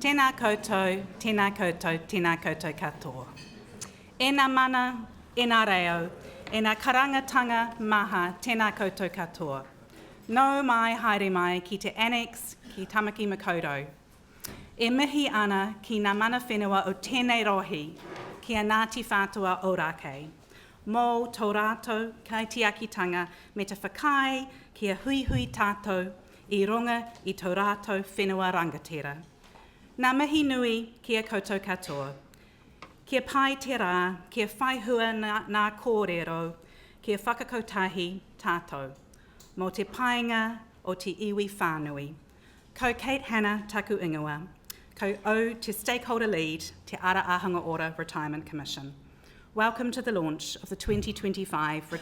Tēnā koutou, tēnā koutou, tēnā koutou katoa. E nā mana, e nā reo, e nā karangatanga maha, tēnā koutou katoa. Nau mai haere mai ki te annex ki Tamaki Makaurau. E mihi ana ki ngā mana whenua o tēnei rohi ki a Ngāti Whātua Ōrākei. Mō tō rātou kai te akitanga me te whakai ki a hui hui tātou I runga I tō rātou whenua rangatira. Nā mihi nui ki a koutou katoa. Kia pai te rā, kia whaihua nā kōrero, kia whakakotahi tātou. Mō te painga o te iwi whānui. Ko Kate Hannah taku ingoa. Ko au te stakeholder lead, te Aotearoa Retirement Commission. Welcome to the launch of the 2025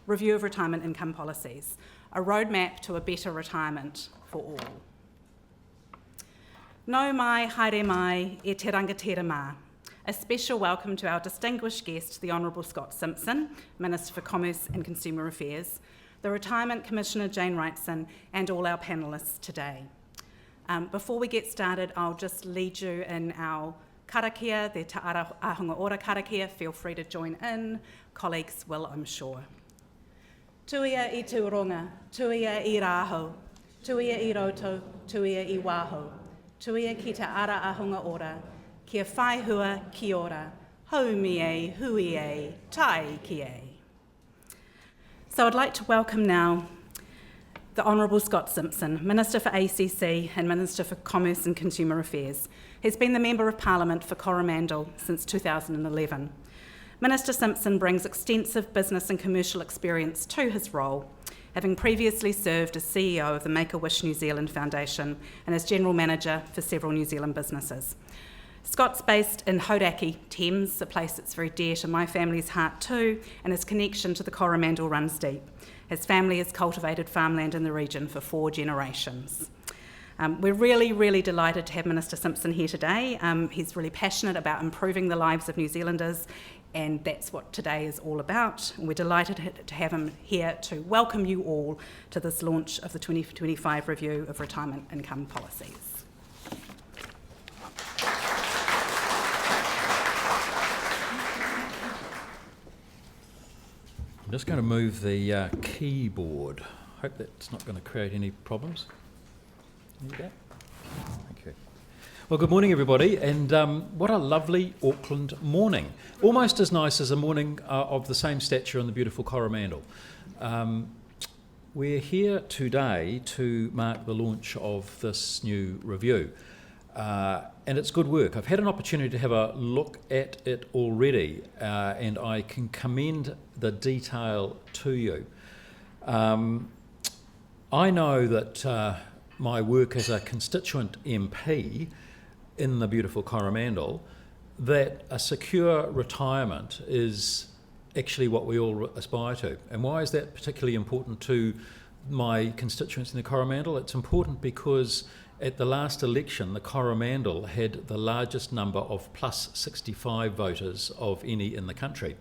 Review of Retirement Income Policies, a roadmap to a better retirement for all. Nau mai, haere mai, e te rangatira mā. A special welcome to our distinguished guest, the Honourable Scott Simpson, Minister for Commerce and Consumer Affairs, the Retirement Commissioner Jane Wrightson, and all our panellists today. Before we get started, I'll just lead you in our karakia, the Te Aotearoa karakia. Feel free to join in. Colleagues will, I'm sure. Tuia I tūronga, tuia I rāhau, tuia I roto, tuia I wāhau, tuia ki te Aotearoa, kia whaihua ki ora, haumi e, hui e, tai ki e. So I'd like to welcome now the Honourable Scott Simpson, Minister for ACC and Minister for Commerce and Consumer Affairs. He's been the Member of Parliament for Coromandel since 2011. Minister Simpson brings extensive business and commercial experience to his role, having previously served as CEO of the Make-A-Wish New Zealand Foundation and as General Manager for several New Zealand businesses. Scott's based in Hauraki, Thames, a place that's very dear to my family's heart too, and his connection to the Coromandel runs deep. His family has cultivated farmland in the region for 4 generations. We're really, really delighted to have Minister Simpson here today. He's really passionate about improving the lives of New Zealanders, and that's what today is all about. And we're delighted to have him here to welcome you all to this launch of the 2025 Review of Retirement Income Policies. I'm just going to move the keyboard. Hope that's not going to create any problems. There you go. Thank you. Well, good morning, everybody, and what a lovely Auckland morning. Almost as nice as a morning of the same stature in the beautiful Coromandel. We're here today to mark the launch of this new review. And it's good work. I've had an opportunity to have a look at it already, and I can commend the detail to you. I know that my work as a constituent MP in the beautiful Coromandel, that a secure retirement is actually what we all aspire to. And why is that particularly important to my constituents in the Coromandel? It's important because at the last election, the Coromandel had the largest number of plus 65 voters of any in the country.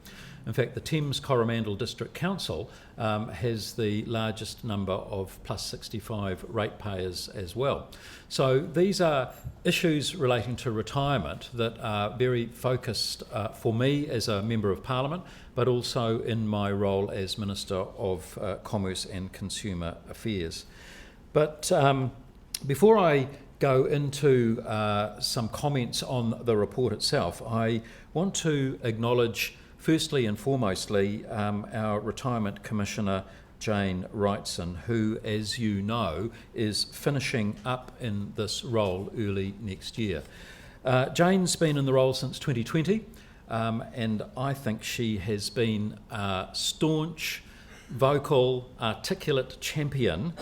In fact, the Thames Coromandel District Council has the largest number of plus 65 ratepayers as well. So these are issues relating to retirement that are very focused for me as a Member of Parliament, but also in my role as Minister of Commerce and Consumer Affairs. But before I go into some comments on the report itself, I want to acknowledge firstly and foremostly our Retirement Commissioner Jane Wrightson, who, as you know, is finishing up in this role early next year. Jane's been in the role since 2020, and I think she has been a staunch, vocal, articulate champion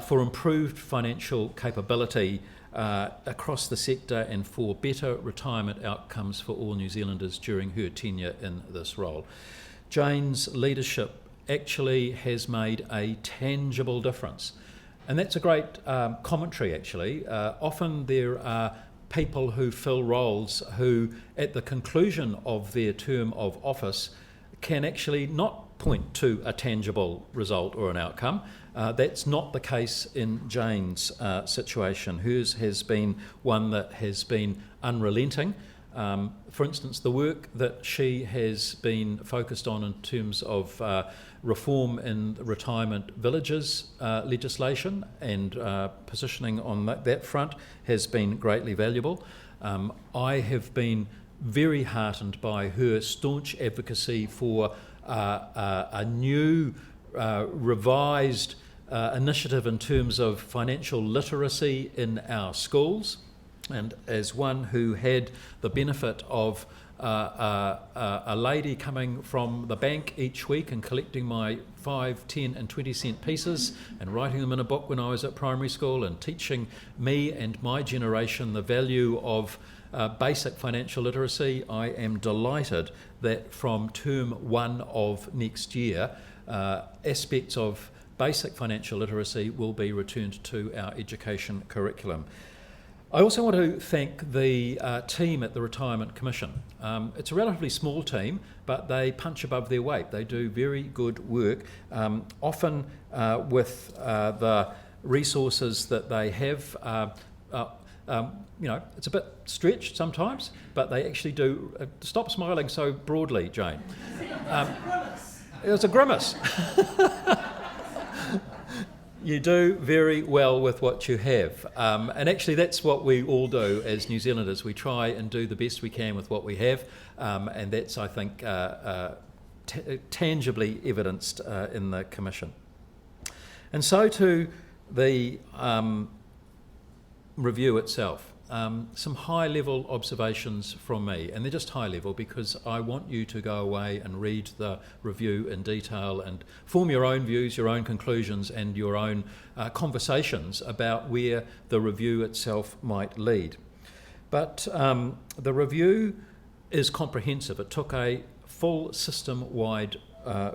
for improved financial capability across the sector and for better retirement outcomes for all New Zealanders during her tenure in this role. Jane's leadership actually has made a tangible difference, and that's a great commentary actually. Often there are people who fill roles who at the conclusion of their term of office can actually not point to a tangible result or an outcome. That's not the case in Jane's situation. Hers has been one that has been unrelenting. For instance, the work that she has been focused on in terms of reform in retirement villages legislation and positioning on that front has been greatly valuable. I have been very heartened by her staunch advocacy for a new revised initiative in terms of financial literacy in our schools. And as one who had the benefit of a lady coming from the bank each week and collecting my 5, 10 and 20 cent pieces and writing them in a book when I was at primary school and teaching me and my generation the value of basic financial literacy, I am delighted that from term 1 of next year, aspects of basic financial literacy will be returned to our education curriculum. I also want to thank the team at the Retirement Commission. It's a relatively small team, but they punch above their weight. They do very good work, often with the resources that they have. It's a bit stretched sometimes, but they actually do. Stop smiling so broadly, Jane. It was a grimace. You do very well with what you have. And actually that's what we all do as New Zealanders. We try and do the best we can with what we have. And that's, I think, tangibly evidenced in the Commission. And so to the review itself. Some high-level observations from me, and they're just high-level because I want you to go away and read the review in detail and form your own views, your own conclusions and your own conversations about where the review itself might lead. But the review is comprehensive. It took a full system-wide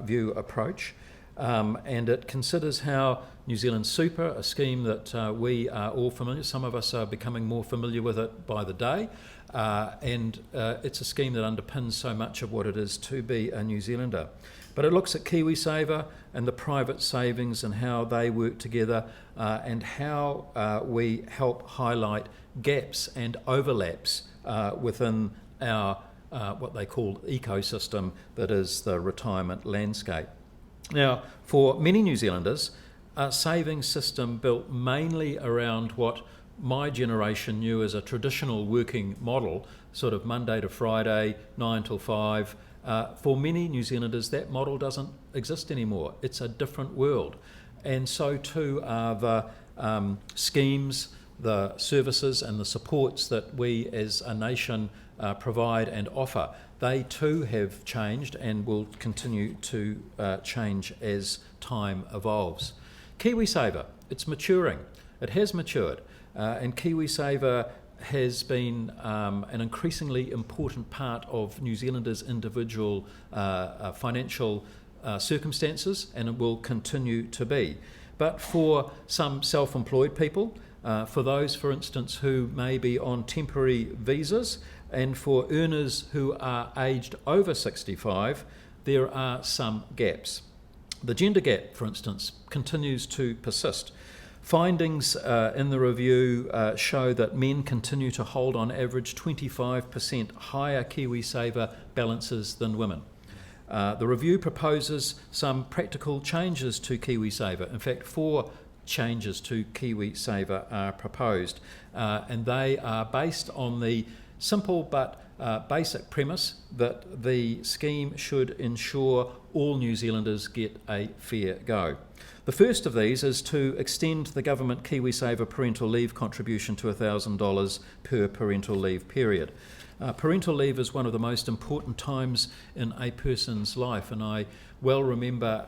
view approach, and it considers how New Zealand Super, a scheme that we are all familiar, some of us are becoming more familiar with it by the day, and it's a scheme that underpins so much of what it is to be a New Zealander. But it looks at KiwiSaver and the private savings and how they work together, and how we help highlight gaps and overlaps within our what they call ecosystem that is the retirement landscape. Now, for many New Zealanders, a savings system built mainly around what my generation knew as a traditional working model, sort of Monday to Friday, 9 till 5. For many New Zealanders, that model doesn't exist anymore. It's a different world. And so too are the schemes, the services and the supports that we as a nation provide and offer. They too have changed and will continue to change as time evolves. KiwiSaver, it's maturing. It has matured, and KiwiSaver has been an increasingly important part of New Zealanders' individual financial circumstances, and it will continue to be. But for some self-employed people, for those, for instance, who may be on temporary visas, and for earners who are aged over 65, there are some gaps. The gender gap, for instance, continues to persist. Findings in the review show that men continue to hold on average 25% higher KiwiSaver balances than women. The review proposes some practical changes to KiwiSaver. In fact, 4 changes to KiwiSaver are proposed, and they are based on the simple but basic premise that the scheme should ensure all New Zealanders get a fair go. The first of these is to extend the government KiwiSaver parental leave contribution to $1,000 per parental leave period. Parental leave is one of the most important times in a person's life, and I well remember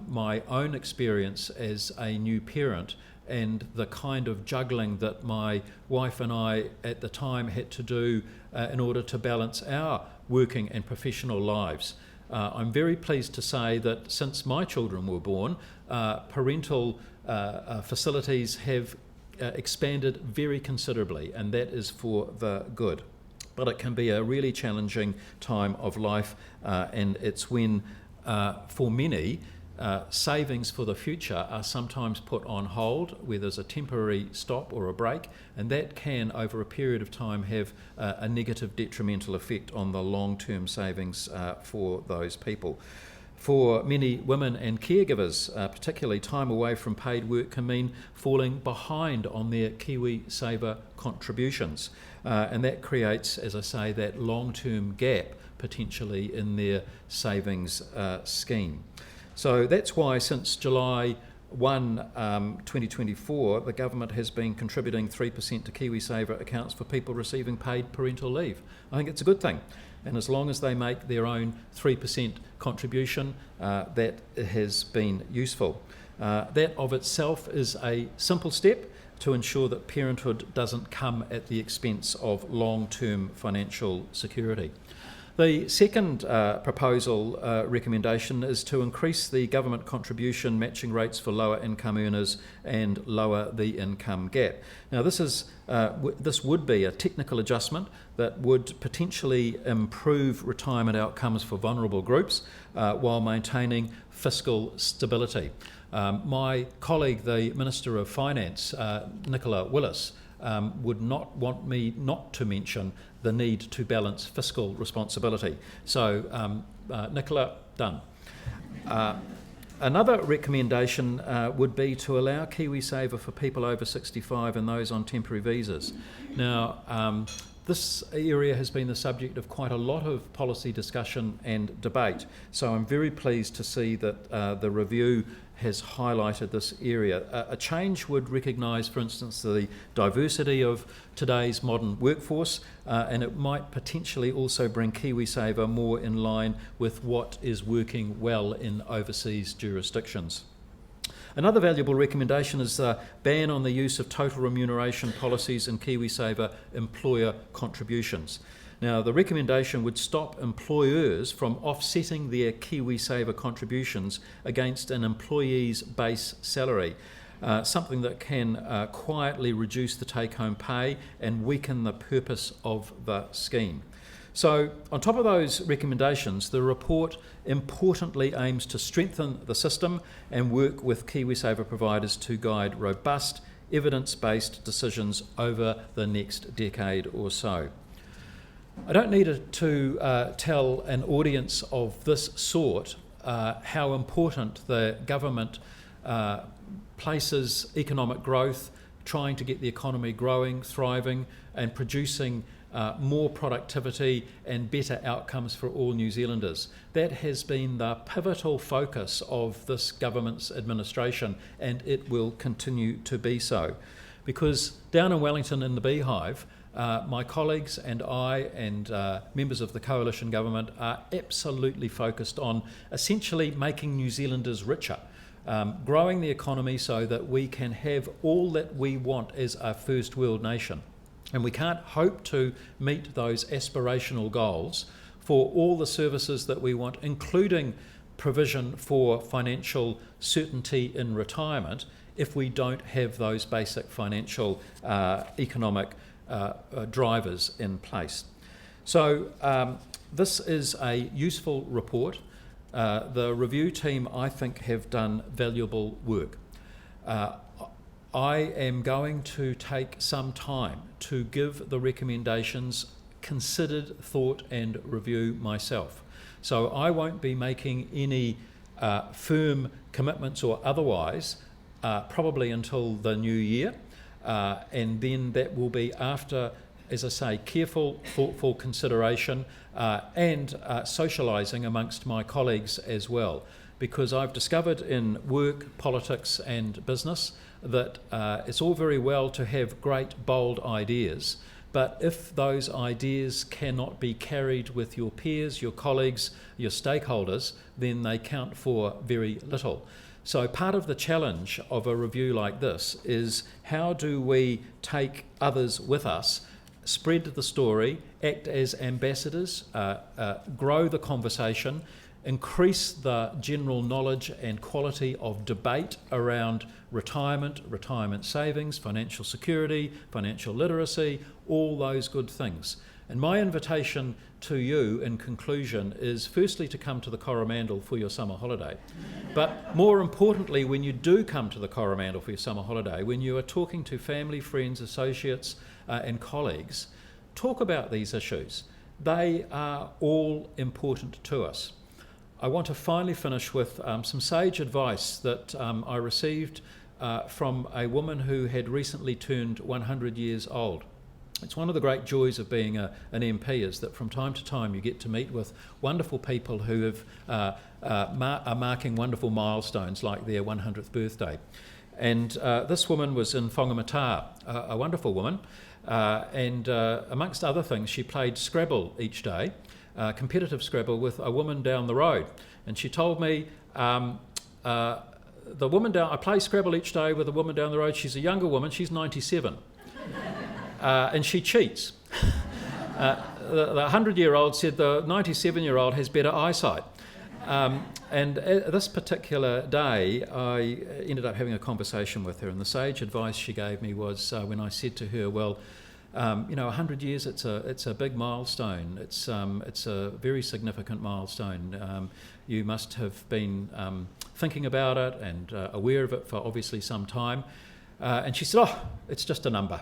my own experience as a new parent and the kind of juggling that my wife and I at the time had to do in order to balance our working and professional lives. I'm very pleased to say that since my children were born, parental facilities have expanded very considerably, and that is for the good. But it can be a really challenging time of life, and it's when for many, savings for the future are sometimes put on hold where there's a temporary stop or a break, and that can, over a period of time, have a negative detrimental effect on the long-term savings for those people. For many women and caregivers, particularly, time away from paid work can mean falling behind on their KiwiSaver contributions. And that creates, as I say, that long-term gap potentially in their savings scheme. So that's why since July 1, 2024, the government has been contributing 3% to KiwiSaver accounts for people receiving paid parental leave. I think it's a good thing. And as long as they make their own 3% contribution, that has been useful. That of itself is a simple step to ensure that parenthood doesn't come at the expense of long-term financial security. The second proposal recommendation is to increase the government contribution matching rates for lower income earners and lower the income gap. Now this would be a technical adjustment that would potentially improve retirement outcomes for vulnerable groups while maintaining fiscal stability. My colleague, the Minister of Finance, Nicola Willis, would not want me not to mention the need to balance fiscal responsibility. So, Nicola, done. Another recommendation would be to allow KiwiSaver for people over 65 and those on temporary visas. Now, this area has been the subject of quite a lot of policy discussion and debate, so I'm very pleased to see that the review has highlighted this area. A change would recognise, for instance, the diversity of today's modern workforce, and it might potentially also bring KiwiSaver more in line with what is working well in overseas jurisdictions. Another valuable recommendation is the ban on the use of total remuneration policies in KiwiSaver employer contributions. Now, the recommendation would stop employers from offsetting their KiwiSaver contributions against an employee's base salary, something that can quietly reduce the take-home pay and weaken the purpose of the scheme. So, on top of those recommendations, the report importantly aims to strengthen the system and work with KiwiSaver providers to guide robust, evidence-based decisions over the next decade or so. I don't need to tell an audience of this sort how important the government places economic growth, trying to get the economy growing, thriving, and producing more productivity and better outcomes for all New Zealanders. That has been the pivotal focus of this government's administration, and it will continue to be so. Because down in Wellington in the Beehive, my colleagues and I and members of the coalition government are absolutely focused on essentially making New Zealanders richer, growing the economy so that we can have all that we want as a first world nation. And we can't hope to meet those aspirational goals for all the services that we want, including provision for financial certainty in retirement, if we don't have those basic financial economic drivers in place. So this is a useful report. The review team, I think, have done valuable work. I am going to take some time to give the recommendations considered thought and review myself. So I won't be making any firm commitments or otherwise probably until the new year, and then that will be after, as I say, careful, thoughtful consideration and socialising amongst my colleagues as well, because I've discovered in work, politics and business that it's all very well to have great, bold ideas, but if those ideas cannot be carried with your peers, your colleagues, your stakeholders, then they count for very little. So part of the challenge of a review like this is how do we take others with us, spread the story, act as ambassadors, grow the conversation, increase the general knowledge and quality of debate around retirement savings, financial security, financial literacy, all those good things. And my invitation to you in conclusion is firstly to come to the Coromandel for your summer holiday. But more importantly, when you do come to the Coromandel for your summer holiday, when you are talking to family, friends, associates and colleagues, talk about these issues. They are all important to us. I want to finally finish with some sage advice that I received from a woman who had recently turned 100 years old. It's one of the great joys of being an MP is that from time to time you get to meet with wonderful people who are marking wonderful milestones like their 100th birthday. And this woman was in Whangamata, a wonderful woman, and amongst other things she played Scrabble each day, competitive Scrabble with a woman down the road. And she told me, I play Scrabble each day with a woman down the road. She's a younger woman, she's 97. And she cheats. The 100-year-old said the 97-year-old has better eyesight. And this particular day, I ended up having a conversation with her, and the sage advice she gave me was when I said to her, well, 100 years, it's a big milestone. It's a very significant milestone. You must have been thinking about it and aware of it for obviously some time. And she said, it's just a number.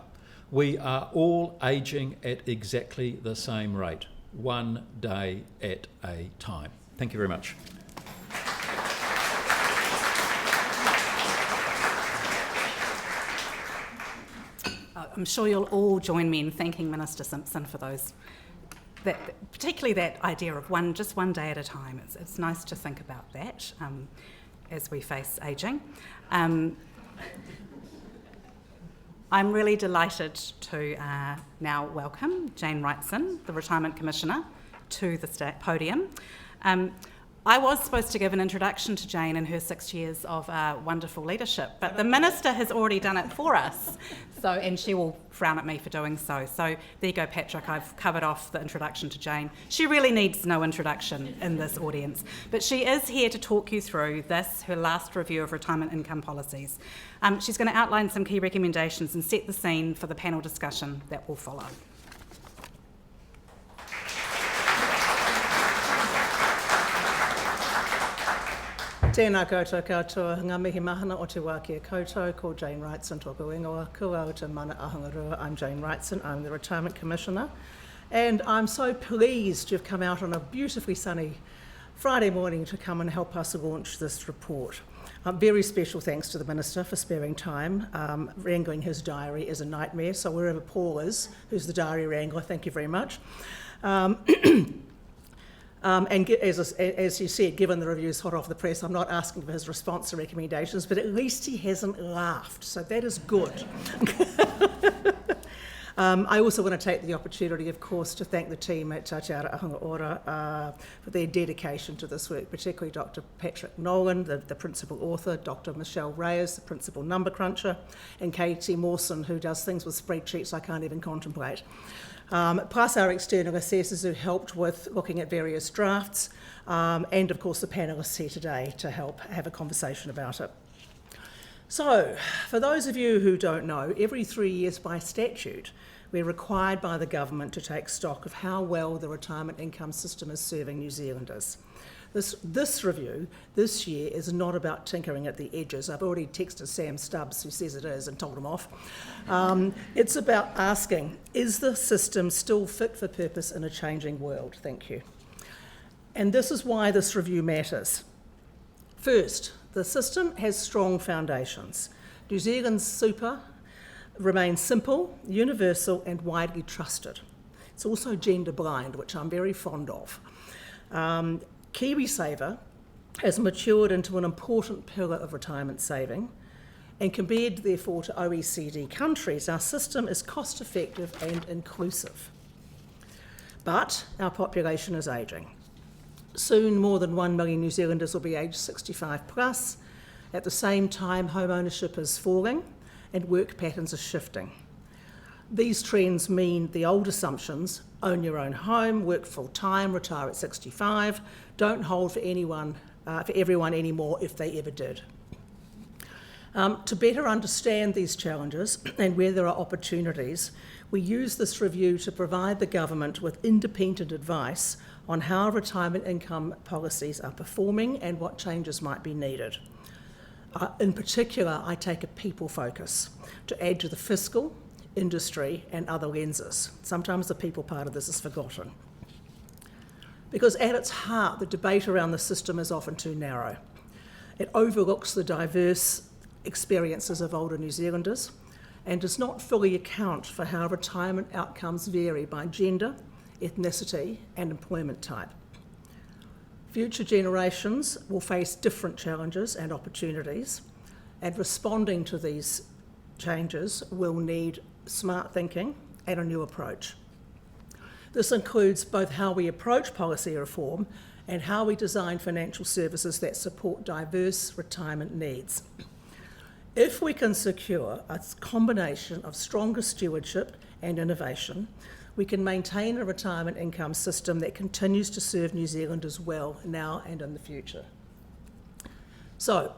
We are all ageing at exactly the same rate, one day at a time. Thank you very much. I'm sure you'll all join me in thanking Minister Simpson for particularly that idea of just one day at a time. It's nice to think about that as we face ageing. I'm really delighted to now welcome Jane Wrightson, the Retirement Commissioner, to the podium. I was supposed to give an introduction to Jane in her 6 years of wonderful leadership, but the Minister has already done it for us, and she will frown at me for doing so. So there you go, Patrick, I've covered off the introduction to Jane. She really needs no introduction in this audience, but she is here to talk you through her last review of retirement income policies. She's going to outline some key recommendations and set the scene for the panel discussion that will follow. Tēnā koutou katoa, ngā mihi mahana o te wā kia koutou, ko Jane Wrightson tōku ingoa, kua o te mana Aotearoa. I'm Jane Wrightson, I'm the Retirement Commissioner, and I'm so pleased you've come out on a beautifully sunny Friday morning to come and help us launch this report. Very special thanks to the Minister for sparing time. Wrangling his diary is a nightmare, so wherever Paul is, who's the diary wrangler, thank you very much. And as you said, given the review's hot off the press, I'm not asking for his response to recommendations, but at least he hasn't laughed, so that is good. I also want to take the opportunity, of course, to thank the team at Aotearoa for their dedication to this work, particularly Dr. Patrick Nolan, the principal author, Dr. Michelle Reyes, the principal number cruncher, and Katie Mawson, who does things with spreadsheets I can't even contemplate. Plus our external assessors who helped with looking at various drafts, and of course the panellists here today to help have a conversation about it. So, for those of you who don't know, every 3 years by statute, we're required by the government to take stock of how well the retirement income system is serving New Zealanders. This review this year is not about tinkering at the edges. I've already texted Sam Stubbs, who says it is, and told him off. It's about asking, is the system still fit for purpose in a changing world? Thank you. And this is why this review matters. First, the system has strong foundations. New Zealand's super remains simple, universal, and widely trusted. It's also gender blind, which I'm very fond of. KiwiSaver has matured into an important pillar of retirement saving, and compared therefore to OECD countries, our system is cost effective and inclusive. But our population is ageing. Soon more than 1 million New Zealanders will be aged 65 plus. At the same time, home ownership is falling and work patterns are shifting. These trends mean the old assumptions, own your own home, work full time, retire at 65, don't hold for everyone anymore if they ever did. To better understand these challenges and where there are opportunities, we use this review to provide the government with independent advice on how retirement income policies are performing and what changes might be needed. In particular, I take a people focus to add to the fiscal, industry and other lenses. Sometimes the people part of this is forgotten. Because at its heart, the debate around the system is often too narrow. It overlooks the diverse experiences of older New Zealanders and does not fully account for how retirement outcomes vary by gender, ethnicity and employment type. Future generations will face different challenges and opportunities, and responding to these changes will need smart thinking and a new approach. This includes both how we approach policy reform and how we design financial services that support diverse retirement needs. If we can secure a combination of stronger stewardship and innovation, we can maintain a retirement income system that continues to serve New Zealanders well now and in the future. So,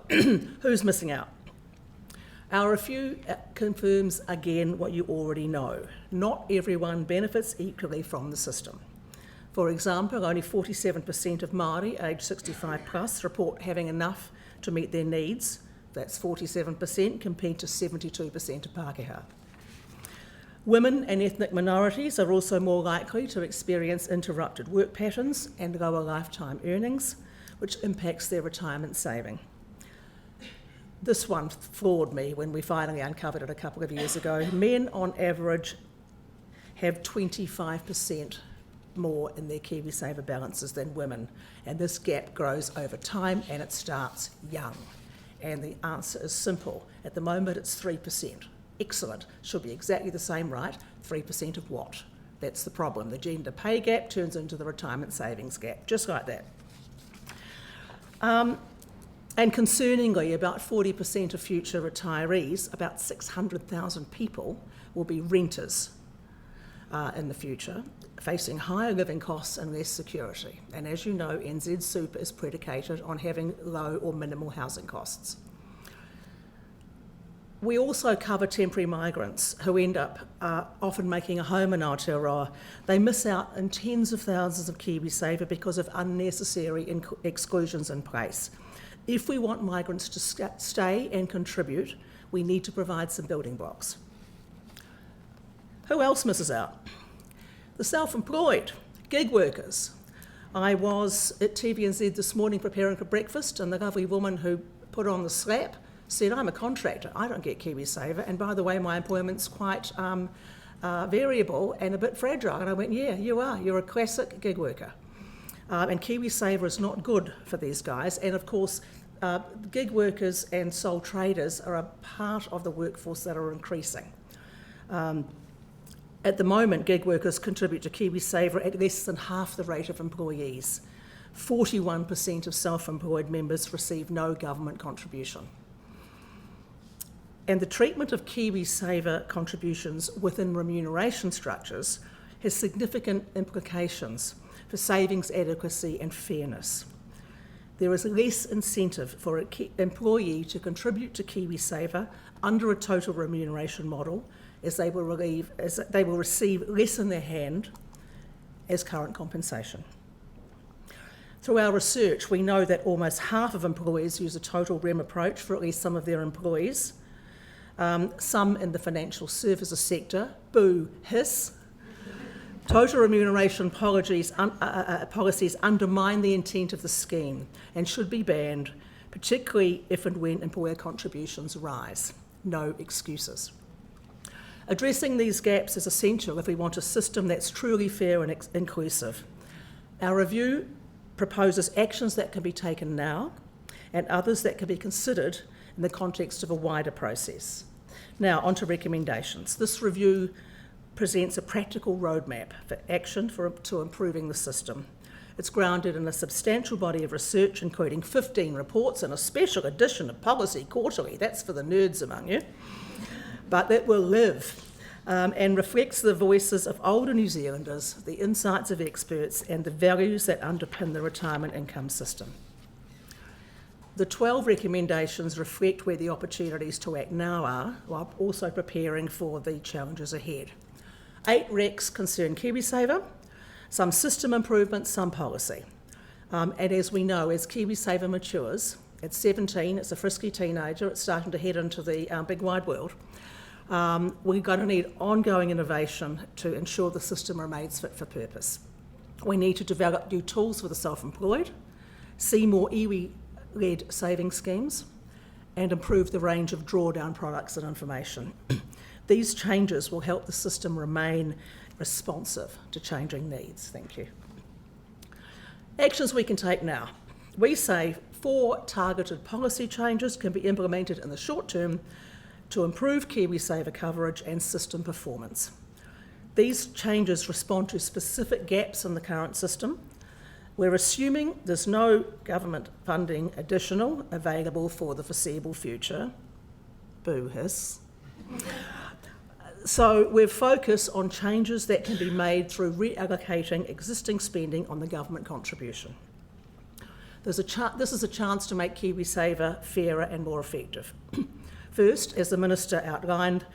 who's missing out? Our review confirms again what you already know. Not everyone benefits equally from the system. For example, only 47% of Māori aged 65 plus report having enough to meet their needs. That's 47% compared to 72% of Pākehā. Women and ethnic minorities are also more likely to experience interrupted work patterns and lower lifetime earnings, which impacts their retirement saving. This one floored me when we finally uncovered it a couple of years ago. Men on average have 25% more in their KiwiSaver balances than women, and this gap grows over time and it starts young. And the answer is simple. At the moment it's 3%. Excellent. Should be exactly the same, right? 3% of what? That's the problem. The gender pay gap turns into the retirement savings gap, just like that. And concerningly, about 40% of future retirees, about 600,000 people, will be renters in the future, facing higher living costs and less security. And as you know, NZ Super is predicated on having low or minimal housing costs. We also cover temporary migrants who end up often making a home in Aotearoa. They miss out on tens of thousands of KiwiSaver because of unnecessary exclusions in place. If we want migrants to stay and contribute, we need to provide some building blocks. Who else misses out? The self-employed, gig workers. I was at TVNZ this morning preparing for breakfast, and the lovely woman who put on the slap said, I'm a contractor, I don't get KiwiSaver, and by the way, my employment's quite variable and a bit fragile. And I went, yeah, you are, you're a classic gig worker. And KiwiSaver is not good for these guys, and of course, gig workers and sole traders are a part of the workforce that are increasing. At the moment, gig workers contribute to KiwiSaver at less than half the rate of employees. 41% of self-employed members receive no government contribution. And the treatment of KiwiSaver contributions within remuneration structures has significant implications for savings adequacy and fairness. There is less incentive for an employee to contribute to KiwiSaver under a total remuneration model, as they will receive less in their hand as current compensation. Through our research, we know that almost half of employers use a total rem approach for at least some of their employees. Some in the financial services sector, boo, hiss. Total remuneration policies undermine the intent of the scheme and should be banned, particularly if and when employer contributions rise. No excuses. Addressing these gaps is essential if we want a system that's truly fair and inclusive. Our review proposes actions that can be taken now and others that can be considered in the context of a wider process. Now, on to recommendations. This review presents a practical roadmap for action to improving the system. It's grounded in a substantial body of research, including 15 reports and a special edition of Policy Quarterly. That's for the nerds among you. But it will live and reflects the voices of older New Zealanders, the insights of experts, and the values that underpin the retirement income system. The 12 recommendations reflect where the opportunities to act now are, while also preparing for the challenges ahead. 8 recs concern KiwiSaver, some system improvements, some policy. And as we know, as KiwiSaver matures, at 17, it's a frisky teenager, it's starting to head into the big wide world. We're going to need ongoing innovation to ensure the system remains fit for purpose. We need to develop new tools for the self-employed, see more iwi-led saving schemes, and improve the range of drawdown products and information. These changes will help the system remain responsive to changing needs. Thank you. Actions we can take now. We say 4 targeted policy changes can be implemented in the short term to improve KiwiSaver coverage and system performance. These changes respond to specific gaps in the current system. We're assuming there's no government funding additional available for the foreseeable future. Boo hiss. So we're focused on changes that can be made through reallocating existing spending on the government contribution. This is a chance to make KiwiSaver fairer and more effective. First, as the Minister outlined,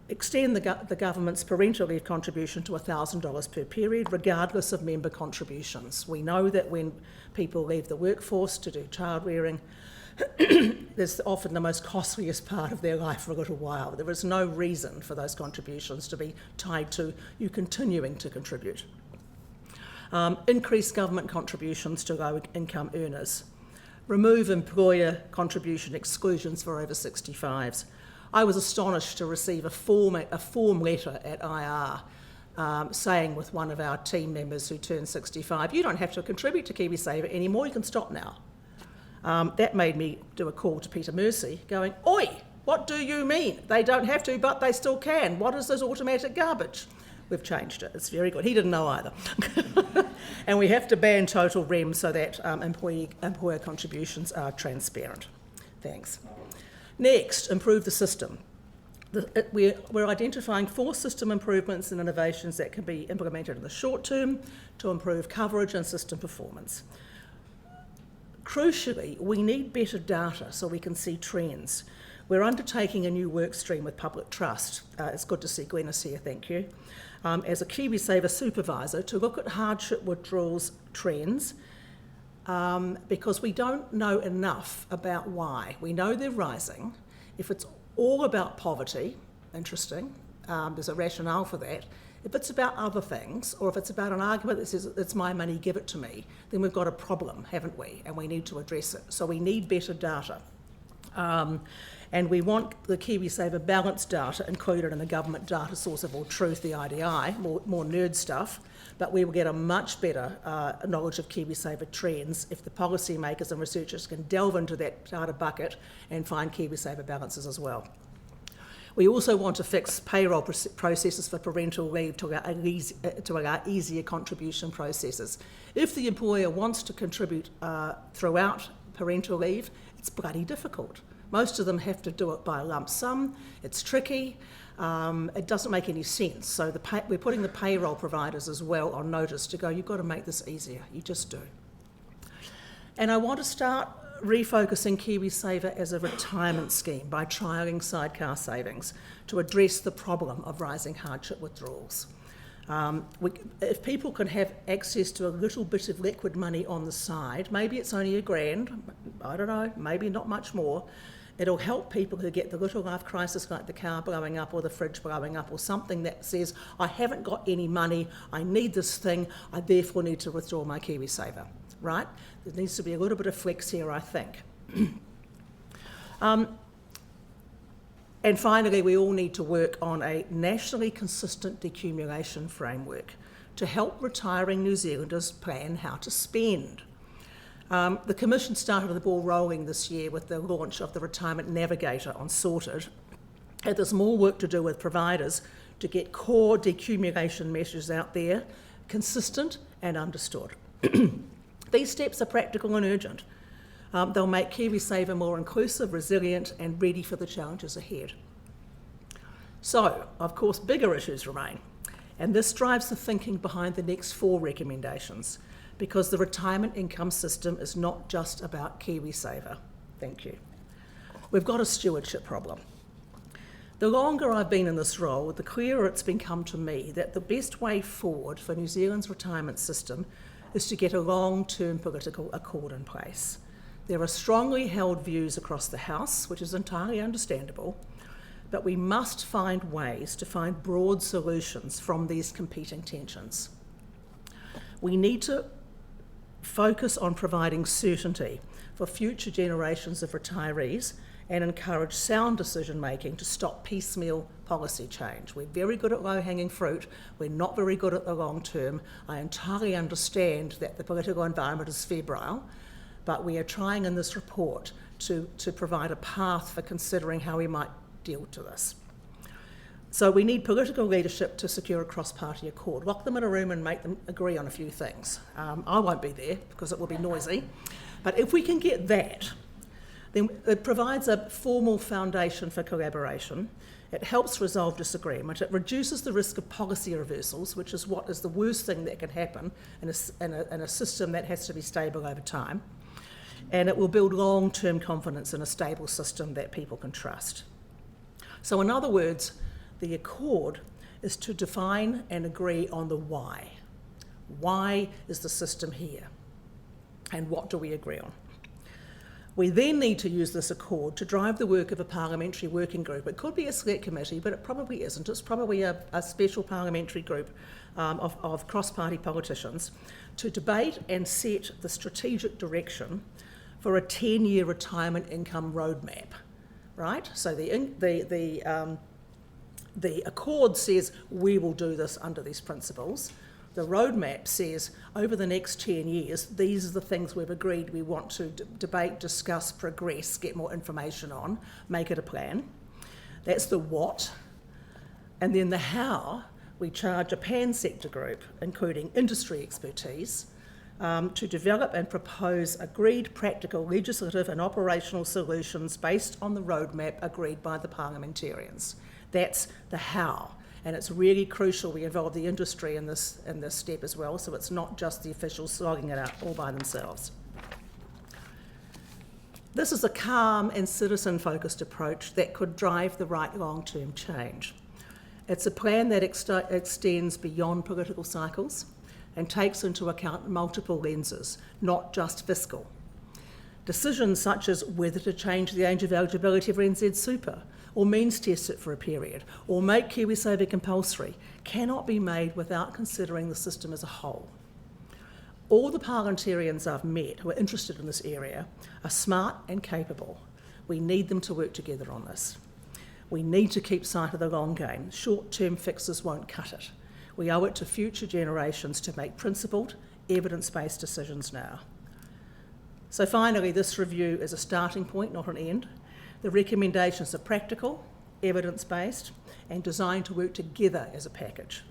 extend the government's parental leave contribution to $1,000 per period, regardless of member contributions. We know that when people leave the workforce to do child rearing, there's often the most costliest part of their life for a little while. There is no reason for those contributions to be tied to you continuing to contribute. Increase government contributions to low-income earners. Remove employer contribution exclusions for over 65s. I was astonished to receive a form letter at IR saying with one of our team members who turned 65, you don't have to contribute to KiwiSaver anymore, you can stop now. That made me do a call to Peter Mercy going, oi, what do you mean? They don't have to, but they still can. What is this automatic garbage? We've changed it. It's very good. He didn't know either. And we have to ban total REM so that employer contributions are transparent. Thanks. Next, improve the system. We're identifying 4 system improvements and innovations that can be implemented in the short term to improve coverage and system performance. Crucially, we need better data so we can see trends. We're undertaking a new work stream with Public Trust. It's good to see Glenys here, thank you. As a KiwiSaver supervisor to look at hardship withdrawals trends because we don't know enough about why. We know they're rising. If it's all about poverty, interesting, there's a rationale for that. If it's about other things, or if it's about an argument that says it's my money, give it to me, then we've got a problem, haven't we? And we need to address it. So we need better data. And we want the KiwiSaver balance data included in the government data source of all truth, the IDI, more nerd stuff, but we will get a much better knowledge of KiwiSaver trends if the policymakers and researchers can delve into that data bucket and find KiwiSaver balances as well. We also want to fix payroll processes for parental leave to allow easier contribution processes. If the employer wants to contribute throughout parental leave, it's bloody difficult. Most of them have to do it by a lump sum. It's tricky. It doesn't make any sense. So we're putting the payroll providers as well on notice to go, you've got to make this easier. You just do. And I want to start refocusing KiwiSaver as a retirement scheme by trialling sidecar savings to address the problem of rising hardship withdrawals. If people can have access to a little bit of liquid money on the side, maybe it's only $1,000, I don't know, maybe not much more, it'll help people who get the little life crisis like the car blowing up or the fridge blowing up or something that says, I haven't got any money, I need this thing, I therefore need to withdraw my KiwiSaver, right? There needs to be a little bit of flex here, I think. And finally, we all need to work on a nationally consistent decumulation framework to help retiring New Zealanders plan how to spend. The Commission started the ball rolling this year with the launch of the Retirement Navigator on Sorted. And there's more work to do with providers to get core decumulation measures out there, consistent and understood. These steps are practical and urgent. They'll make KiwiSaver more inclusive, resilient and ready for the challenges ahead. So, of course, bigger issues remain. And this drives the thinking behind the next 4 recommendations, because the retirement income system is not just about KiwiSaver. Thank you. We've got a stewardship problem. The longer I've been in this role, the clearer it's become to me that the best way forward for New Zealand's retirement system is to get a long-term political accord in place. There are strongly held views across the House, which is entirely understandable, but we must find ways to find broad solutions from these competing tensions. We need to focus on providing certainty for future generations of retirees and encourage sound decision making to stop piecemeal policy change. We're very good at low-hanging fruit, we're not very good at the long term. I entirely understand that the political environment is febrile, but we are trying in this report to provide a path for considering how we might deal to this. So we need political leadership to secure a cross-party accord. Lock them in a room and make them agree on a few things. I won't be there because it will be noisy, but if we can get that, then it provides a formal foundation for collaboration. It helps resolve disagreement. It reduces the risk of policy reversals, which is what is the worst thing that can happen in a system that has to be stable over time. And it will build long-term confidence in a stable system that people can trust. So in other words, the accord is to define and agree on the why. Why is the system here? And what do we agree on? We then need to use this accord to drive the work of a parliamentary working group. It could be a select committee, but it probably isn't. It's probably a special parliamentary group of cross-party politicians to debate and set the strategic direction for a 10-year retirement income roadmap, right? So the accord says we will do this under these principles. The roadmap says over the next 10 years, these are the things we've agreed we want to debate, discuss, progress, get more information on, make it a plan. That's the what. And then the how, we charge a pan-sector group, including industry expertise, to develop and propose agreed practical legislative and operational solutions based on the roadmap agreed by the parliamentarians. That's the how. And it's really crucial we involve the industry in this step as well, so it's not just the officials slogging it out all by themselves. This is a calm and citizen-focused approach that could drive the right long-term change. It's a plan that extends beyond political cycles and takes into account multiple lenses, not just fiscal. Decisions such as whether to change the age of eligibility for NZ Super, or means test it for a period, or make KiwiSaver compulsory, cannot be made without considering the system as a whole. All the parliamentarians I've met who are interested in this area are smart and capable. We need them to work together on this. We need to keep sight of the long game. Short-term fixes won't cut it. We owe it to future generations to make principled, evidence-based decisions now. So finally, this review is a starting point, not an end. The recommendations are practical, evidence-based, and designed to work together as a package.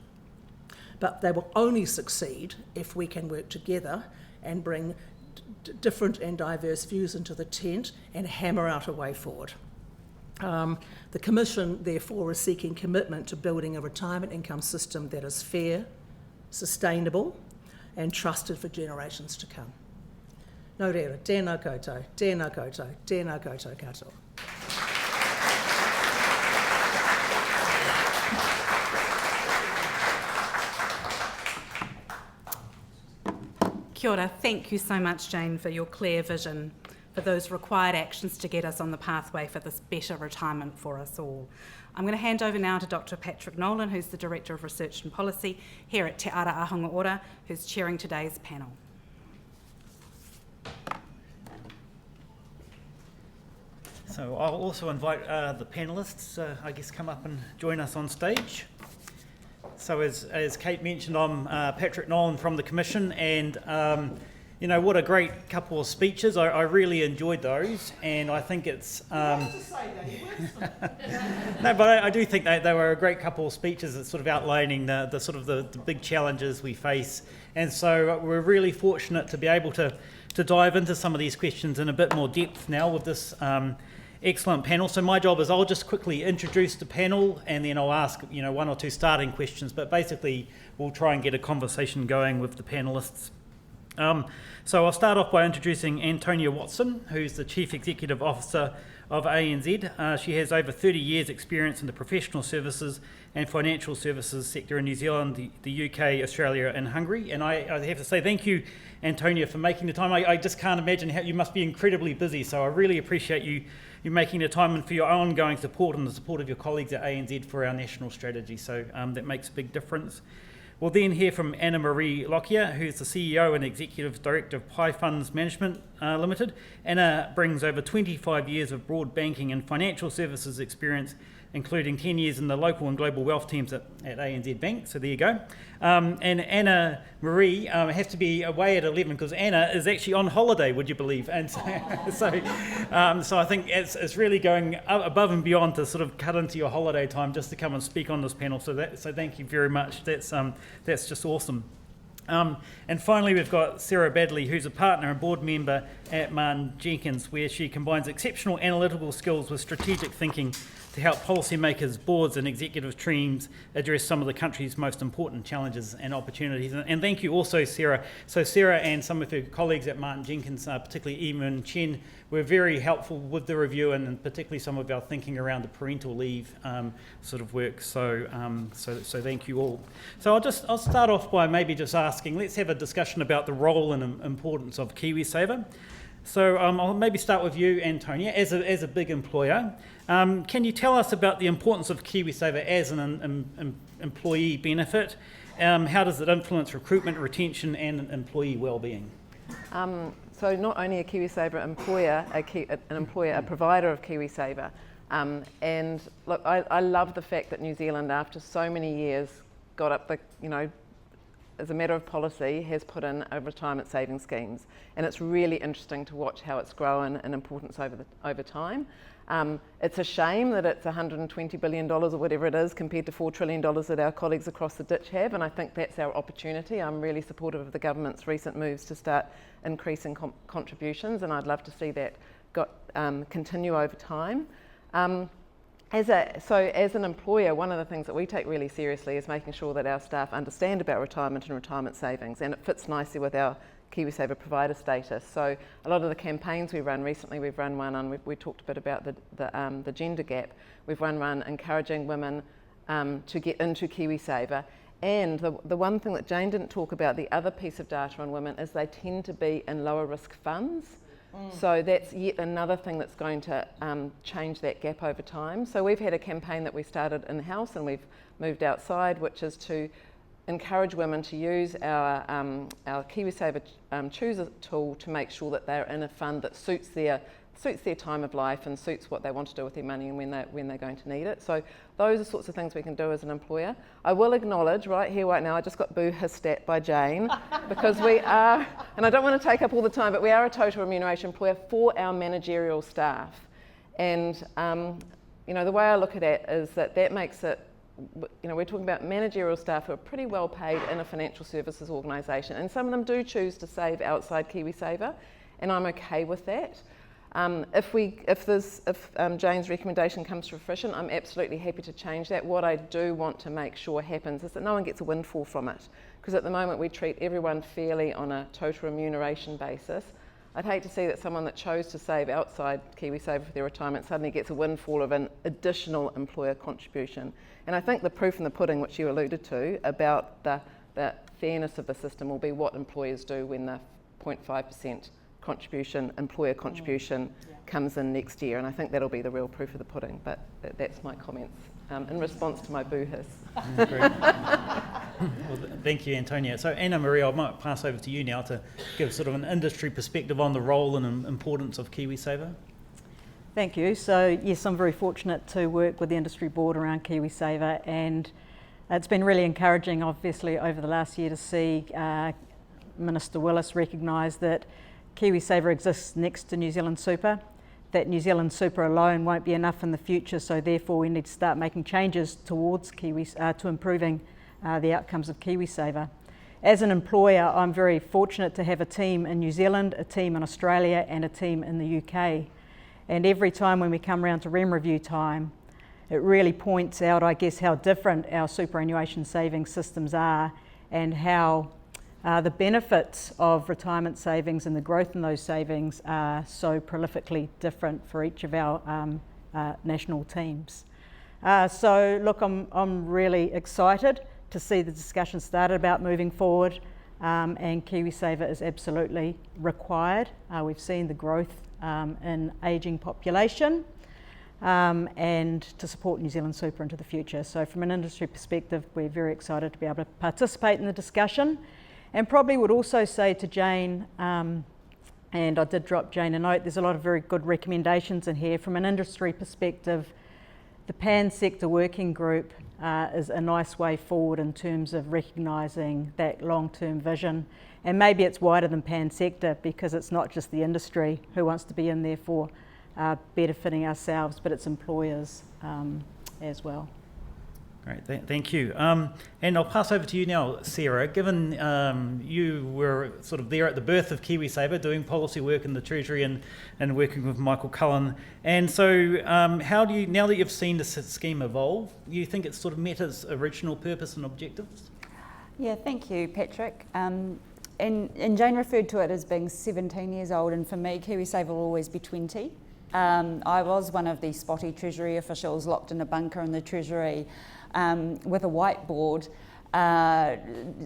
But they will only succeed if we can work together and bring different and diverse views into the tent and hammer out a way forward. The Commission, therefore, is seeking commitment to building a retirement income system that is fair, sustainable, and trusted for generations to come. Nō reira, tēnā koutou, tēnā koutou, tēnā koutou katoa. Kia ora. Thank you so much, Jane, for your clear vision for those required actions to get us on the pathway for this better retirement for us all. I'm going to hand over now to Dr. Patrick Nolan, who's the Director of Research and Policy here at Te Ara Aotearoa, who's chairing today's panel. So I'll also invite the panellists, I guess, come up and join us on stage. So as Kate mentioned, I'm Patrick Nolan from the Commission, and you know, what a great couple of speeches. I really enjoyed those, and I think it's... No, but I do think they were a great couple of speeches that sort of outlining the sort of the big challenges we face. And so we're really fortunate to be able to dive into some of these questions in a bit more depth now with this excellent panel. So my job is I'll just quickly introduce the panel, and then I'll ask, you know, one or two starting questions, but basically we'll try and get a conversation going with the panellists. So I'll start off by introducing Antonia Watson, who's the Chief Executive Officer of ANZ. She has over 30 years experience in the professional services and financial services sector in New Zealand, the UK, Australia and Hungary. And I have to say thank you, Antonia, for making the time. I just can't imagine how you must be incredibly busy, so I really appreciate you making the time and for your ongoing support and the support of your colleagues at ANZ for our national strategy. So that makes a big difference. We'll then hear from Anna Marie Lockyer, who's the CEO and Executive Director of Pi Funds Management Limited. Anna brings over 25 years of broad banking and financial services experience, including 10 years in the local and global wealth teams at ANZ Bank, so there you go. And Anna Marie has to be away at 11 because Anna is actually on holiday, would you believe? And so I think it's really going above and beyond to sort of cut into your holiday time just to come and speak on this panel, so thank you very much. That's just awesome. And finally, we've got Sarah Badley, who's a partner and board member at Martin Jenkins, where she combines exceptional analytical skills with strategic thinking to help policymakers, boards and executive teams address some of the country's most important challenges and opportunities. And thank you also, Sarah. So Sarah and some of her colleagues at Martin Jenkins, particularly Eamon Chen, were very helpful with the review and particularly some of our thinking around the parental leave sort of work. So thank you all. So I'll start off by maybe just asking, let's have a discussion about the role and importance of KiwiSaver. So I'll maybe start with you, Antonia, as a big employer. Can you tell us about the importance of KiwiSaver as an employee benefit? How does it influence recruitment, retention and employee wellbeing? So not only a KiwiSaver employer, a provider of KiwiSaver. And look, I love the fact that New Zealand, after so many years, got up as a matter of policy, has put in a retirement savings schemes. And it's really interesting to watch how it's grown in importance over time. It's a shame that it's $120 billion or whatever it is compared to $4 trillion that our colleagues across the ditch have, and I think that's our opportunity. I'm really supportive of the government's recent moves to start increasing contributions, and I'd love to see that continue over time. As an employer, one of the things that we take really seriously is making sure that our staff understand about retirement and retirement savings, and it fits nicely with our KiwiSaver provider status. So a lot of the campaigns we run recently, we've run one on, we talked a bit about the gender gap. We've run one encouraging women to get into KiwiSaver. And the one thing that Jane didn't talk about, the other piece of data on women, is they tend to be in lower risk funds. So that's yet another thing that's going to change that gap over time. So we've had a campaign that we started in-house and we've moved outside, which is to encourage women to use our KiwiSaver Chooser tool to make sure that they're in a fund that suits their time of life and suits what they want to do with their money and when they're going to need it. So those are sorts of things we can do as an employer. I will acknowledge right here, right now, I just got boo-hissed at by Jane because we are, and I don't want to take up all the time, but we are a total remuneration employer for our managerial staff. And the way I look at it is that makes it, we're talking about managerial staff who are pretty well paid in a financial services organisation, and some of them do choose to save outside KiwiSaver, and I'm okay with that. If Jane's recommendation comes to fruition, I'm absolutely happy to change that. What I do want to make sure happens is that no one gets a windfall from it, because at the moment we treat everyone fairly on a total remuneration basis. I'd hate to see that someone that chose to save outside KiwiSaver for their retirement suddenly gets a windfall of an additional employer contribution. And I think the proof in the pudding, which you alluded to, about the fairness of the system will be what employers do when the 0.5% employer contribution comes in next year. And I think that'll be the real proof of the pudding. But that's my comments in response to my boo-hiss. Well, thank you, Antonia. So Anna Marie, I might pass over to you now to give sort of an industry perspective on the role and importance of KiwiSaver. Thank you. So yes, I'm very fortunate to work with the industry board around KiwiSaver, and it's been really encouraging, obviously, over the last year to see Minister Willis recognise that KiwiSaver exists next to New Zealand Super, that New Zealand Super alone won't be enough in the future, so therefore we need to start making changes towards to improving the outcomes of KiwiSaver. As an employer, I'm very fortunate to have a team in New Zealand, a team in Australia and a team in the UK. And every time when we come around to REM review time, it really points out, I guess, how different our superannuation savings systems are and how The benefits of retirement savings and the growth in those savings are so prolifically different for each of our national teams. So look, I'm really excited to see the discussion started about moving forward, and KiwiSaver is absolutely required. We've seen the growth in ageing population, and to support New Zealand Super into the future. So from an industry perspective, we're very excited to be able to participate in the discussion, and probably would also say to Jane, and I did drop Jane a note, there's a lot of very good recommendations in here. From an industry perspective, the pan-sector working group is a nice way forward in terms of recognising that long-term vision. And maybe it's wider than pan-sector, because it's not just the industry who wants to be in there for benefiting ourselves, but it's employers as well. Great, thank you. And I'll pass over to you now, Sarah. Given you were sort of there at the birth of KiwiSaver, doing policy work in the Treasury and working with Michael Cullen, and so how do you, now that you've seen the scheme evolve, do you think it's sort of met its original purpose and objectives? Yeah, thank you, Patrick. And Jane referred to it as being 17 years old, and for me, KiwiSaver will always be 20. I was one of the spotty Treasury officials locked in a bunker in the Treasury with a whiteboard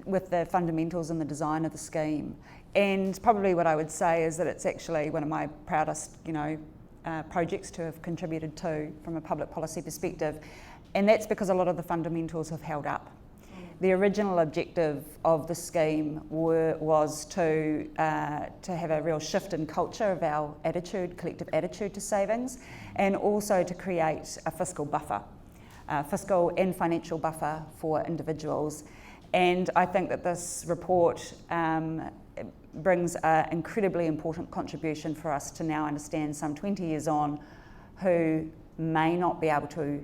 with the fundamentals and the design of the scheme. And probably what I would say is that it's actually one of my proudest, projects to have contributed to from a public policy perspective. And that's because a lot of the fundamentals have held up. The original objective of the scheme was to have a real shift in culture of our attitude, collective attitude to savings, and also to create a fiscal buffer, fiscal and financial buffer for individuals. And I think that this report brings an incredibly important contribution for us to now understand, some 20 years on, who may not be able to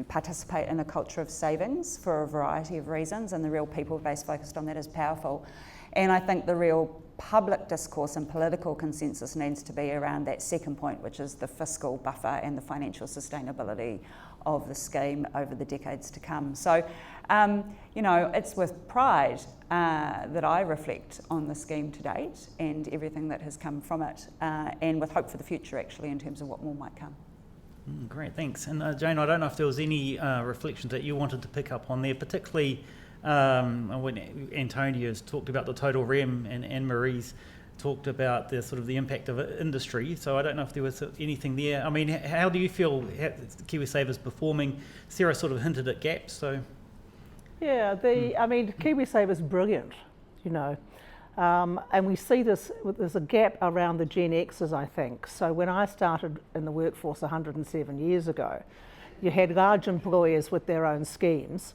participate in a culture of savings for a variety of reasons, and the real people base focused on that is powerful. And I think the real public discourse and political consensus needs to be around that second point, which is the fiscal buffer and the financial sustainability of the scheme over the decades to come. So, it's with pride that I reflect on the scheme to date and everything that has come from it, and with hope for the future, actually, in terms of what more might come. Great, thanks. And Jane, I don't know if there was any reflections that you wanted to pick up on there, particularly when Antonio's talked about the total REM and Anne-Marie's talked about the sort of the impact of industry. So I don't know if there was anything there. I mean, how do you feel KiwiSaver's performing? Sarah sort of hinted at gaps, so. Yeah, KiwiSaver's brilliant, and we see this, there's a gap around the Gen Xers, I think. So when I started in the workforce 107 years ago, you had large employers with their own schemes,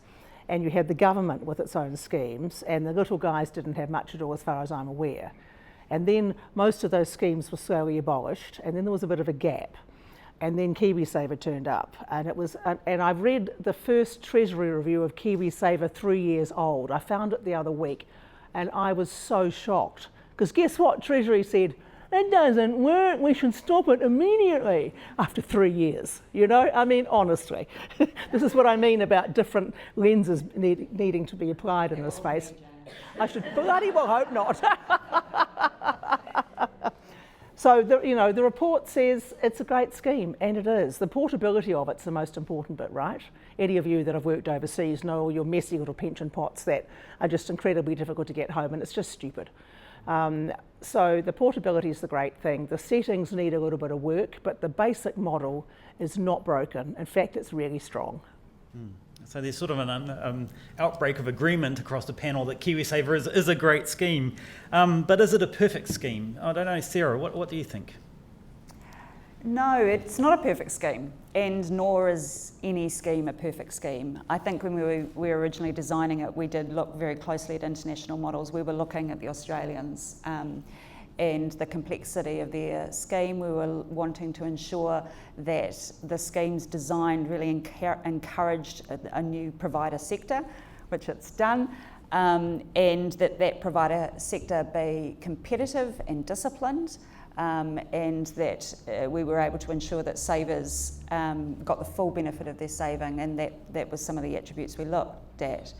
and you had the government with its own schemes, and the little guys didn't have much at all, as far as I'm aware. And then most of those schemes were slowly abolished, and then there was a bit of a gap. And then KiwiSaver turned up, and and I've read the first Treasury review of KiwiSaver 3 years old. I found it the other week, and I was so shocked, because guess what Treasury said? That doesn't work, we should stop it immediately after 3 years, honestly. This is what I mean about different lenses needing to be applied in this space. I should bloody well hope not. So, the report says it's a great scheme, and it is. The portability of it's the most important bit, right? Any of you that have worked overseas know all your messy little pension pots that are just incredibly difficult to get home, and it's just stupid. So the portability is the great thing. The settings need a little bit of work, but the basic model is not broken. In fact, it's really strong. So there's sort of an outbreak of agreement across the panel that KiwiSaver is a great scheme. But is it a perfect scheme? I don't know, Sarah, what do you think? No, it's not a perfect scheme, and nor is any scheme a perfect scheme. I think when we were originally designing it, we did look very closely at international models. We were looking at the Australians and the complexity of their scheme. We were wanting to ensure that the scheme's design really encouraged a new provider sector, which it's done, and that provider sector be competitive and disciplined, and that we were able to ensure that savers got the full benefit of their saving, and that was some of the attributes we looked at.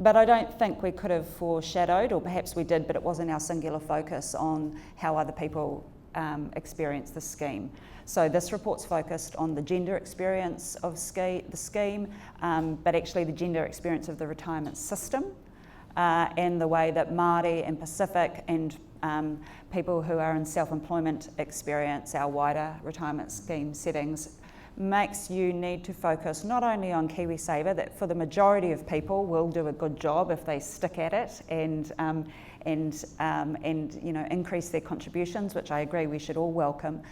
But I don't think we could have foreshadowed, or perhaps we did, but it wasn't our singular focus on how other people experience the scheme. So this report's focused on the gender experience of the scheme, but actually the gender experience of the retirement system, and the way that Māori and Pacific and people who are in self-employment experience our wider retirement scheme settings, makes you need to focus not only on KiwiSaver, that for the majority of people will do a good job if they stick at it and increase their contributions, which I agree we should all welcome.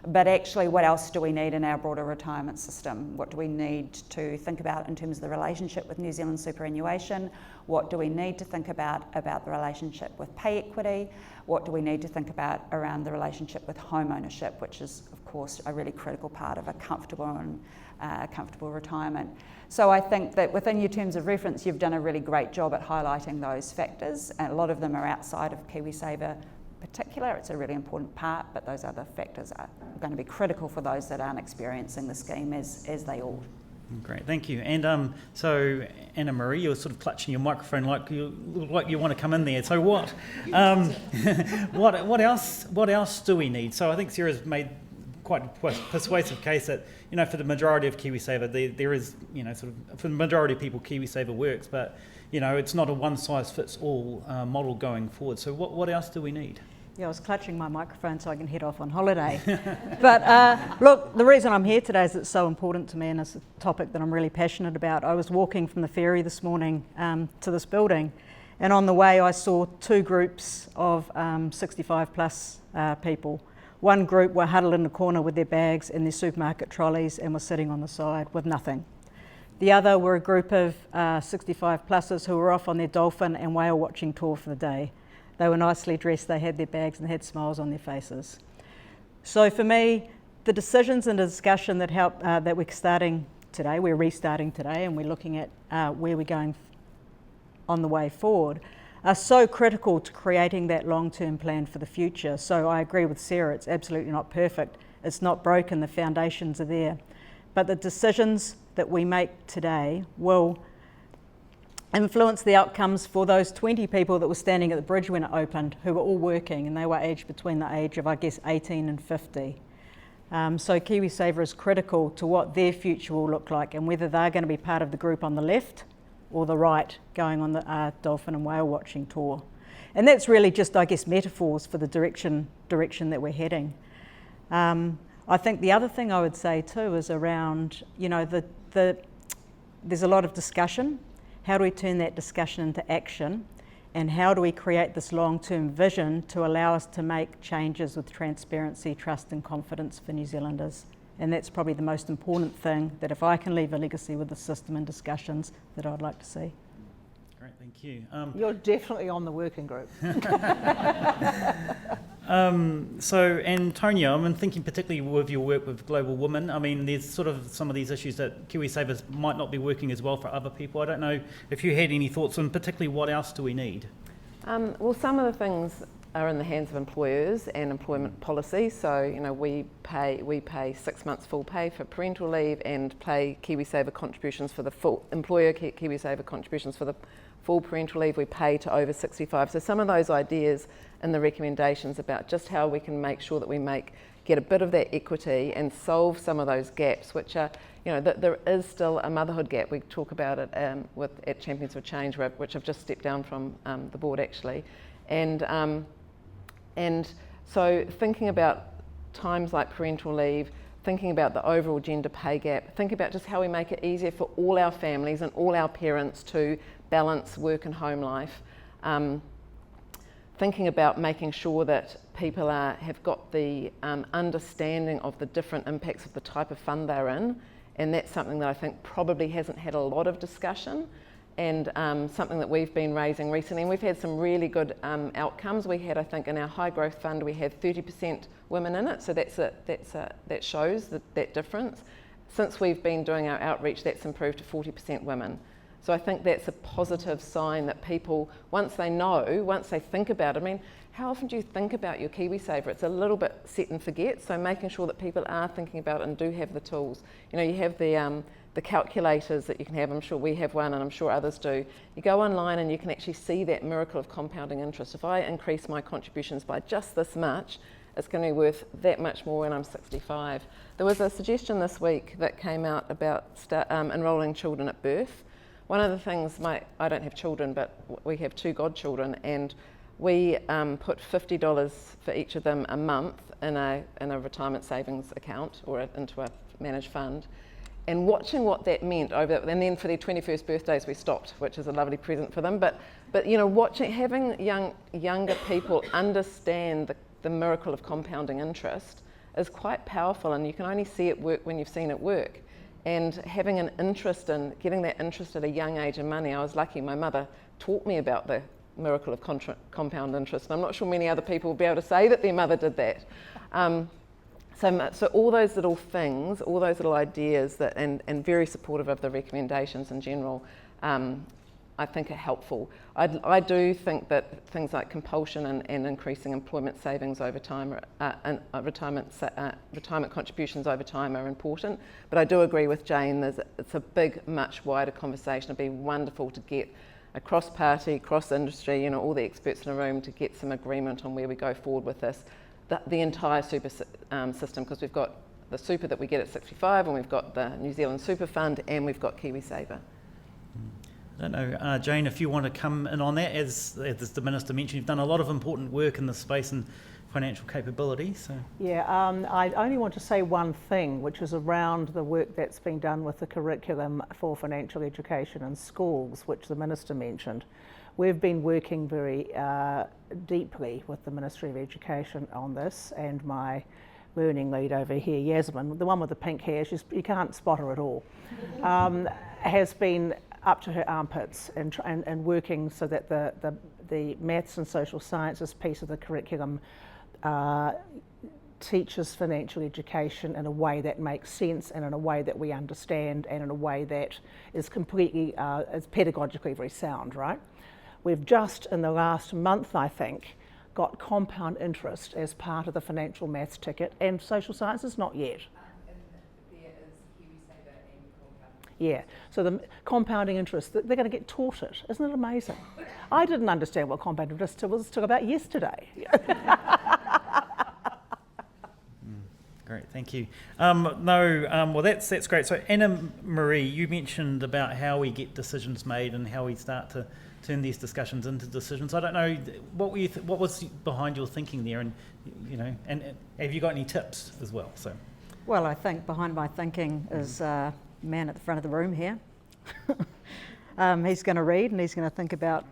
But actually, what else do we need in our broader retirement system? What do we need to think about in terms of the relationship with New Zealand superannuation? What do we need to think about the relationship with pay equity? What do we need to think about around the relationship with home ownership, which is, of course, a really critical part of a comfortable retirement. So I think that within your terms of reference, you've done a really great job at highlighting those factors, and a lot of them are outside of KiwiSaver particular. It's a really important part, but those other factors are going to be critical for those that aren't experiencing the scheme as they ought. Great, thank you. And so, Anna Marie, you're sort of clutching your microphone like you want to come in there. So what what else do we need? So I think Sarah's made quite a persuasive case that, for the majority of KiwiSaver, there is, sort of, for the majority of people, KiwiSaver works, but, it's not a one-size-fits-all model going forward. So what else do we need? Yeah, I was clutching my microphone so I can head off on holiday. But look, the reason I'm here today is it's so important to me, and it's a topic that I'm really passionate about. I was walking from the ferry this morning to this building, and on the way I saw two groups of 65 plus people. One group were huddled in the corner with their bags and their supermarket trolleys and were sitting on the side with nothing. The other were a group of 65 pluses who were off on their dolphin and whale watching tour for the day. They were nicely dressed, they had their bags and they had smiles on their faces. So for me, the decisions and the discussion that we're restarting today, and we're looking at where we're going on the way forward, are so critical to creating that long-term plan for the future. So I agree with Sarah, it's absolutely not perfect, it's not broken, the foundations are there. But the decisions that we make today will influence the outcomes for those 20 people that were standing at the bridge when it opened, who were all working, and they were aged between the age of, 18 and 50. So KiwiSaver is critical to what their future will look like, and whether they're going to be part of the group on the left or the right going on the dolphin and whale watching tour. And that's really just, metaphors for the direction that we're heading. I think the other thing I would say too is around, there's a lot of discussion. How do we turn that discussion into action? And how do we create this long-term vision to allow us to make changes with transparency, trust and confidence for New Zealanders? And that's probably the most important thing, that if I can leave a legacy with the system and discussions, that I'd like to see. Great, thank you. You're definitely on the working group. So, Antonia, I'm thinking particularly with your work with Global Women, there's sort of some of these issues that KiwiSavers might not be working as well for other people. I don't know if you had any thoughts on particularly what else do we need? Well, some of the things are in the hands of employers and employment policy. So, we pay 6 months full pay for parental leave and pay KiwiSaver contributions for the full employer KiwiSaver contributions for the full parental leave we pay to over 65. So some of those ideas and the recommendations about just how we can make sure that we get a bit of that equity and solve some of those gaps, which are, that there is still a motherhood gap. We talk about it at Champions for Change, which I've just stepped down from the board actually. And so thinking about times like parental leave, thinking about the overall gender pay gap, think about just how we make it easier for all our families and all our parents to balance work and home life. Thinking about making sure that people have got the understanding of the different impacts of the type of fund they're in, and that's something that I think probably hasn't had a lot of discussion, and something that we've been raising recently, and we've had some really good outcomes. We had, I think, in our high growth fund, we had 30% women in it, so that shows that difference. Since we've been doing our outreach, that's improved to 40% women. So I think that's a positive sign that people, once they think about it, how often do you think about your KiwiSaver? It's a little bit set and forget, so making sure that people are thinking about it and do have the tools. You have the the calculators that you can have. I'm sure we have one and I'm sure others do. You go online and you can actually see that miracle of compounding interest. If I increase my contributions by just this much, it's going to be worth that much more when I'm 65. There was a suggestion this week that came out about enrolling children at birth. One of the things, I don't have children, but we have 2 godchildren, and we put $50 for each of them a month in a retirement savings account or into a managed fund. And watching what that meant and then for their 21st birthdays we stopped, which is a lovely present for them. But you know, having younger people understand the miracle of compounding interest is quite powerful, and you can only see it work when you've seen it work. And having an interest in getting that interest at a young age in money, I was lucky. My mother taught me about the miracle of compound interest, and I'm not sure many other people will be able to say that their mother did that. So all those little things, all those little ideas and very supportive of the recommendations in general, I think are helpful. I do think that things like compulsion and increasing employment savings over time and retirement contributions over time are important. But I do agree with Jane, it's a big, much wider conversation. It'd be wonderful to get a cross-party, cross-industry, you know, all the experts in a room to get some agreement on where we go forward with this. The entire super system, because we've got the super that we get at 65, and we've got the New Zealand Super Fund, and we've got KiwiSaver. I don't know, Jane, if you want to come in on that, as the Minister mentioned, you've done a lot of important work in this space and financial capability. So Yeah, I only want to say one thing, which is around the work that's been done with the curriculum for financial education in schools, which the Minister mentioned. We've been working very deeply with the Ministry of Education on this, and my learning lead over here, Yasmin, the one with the pink hair, you can't spot her at all, has been up to her armpits and working so that the maths and social sciences piece of the curriculum teaches financial education in a way that makes sense and in a way that we understand and in a way that is completely, is pedagogically very sound, right? We've just in the last month, I think, got compound interest as part of the financial maths ticket, and social sciences not yet. There is KiwiSaver and compound. Yeah, so the compounding interest, they're going to get taught it. Isn't it amazing? I didn't understand what compound interest was till about yesterday. Great, thank you. Well, that's great. So Anna Marie, you mentioned about how we get decisions made and how we start to turn these discussions into decisions. I don't know, what was behind your thinking there, and you know, and have you got any tips as well? So, Well, I think behind my thinking is a man at the front of the room here. He's going to read and he's going to think about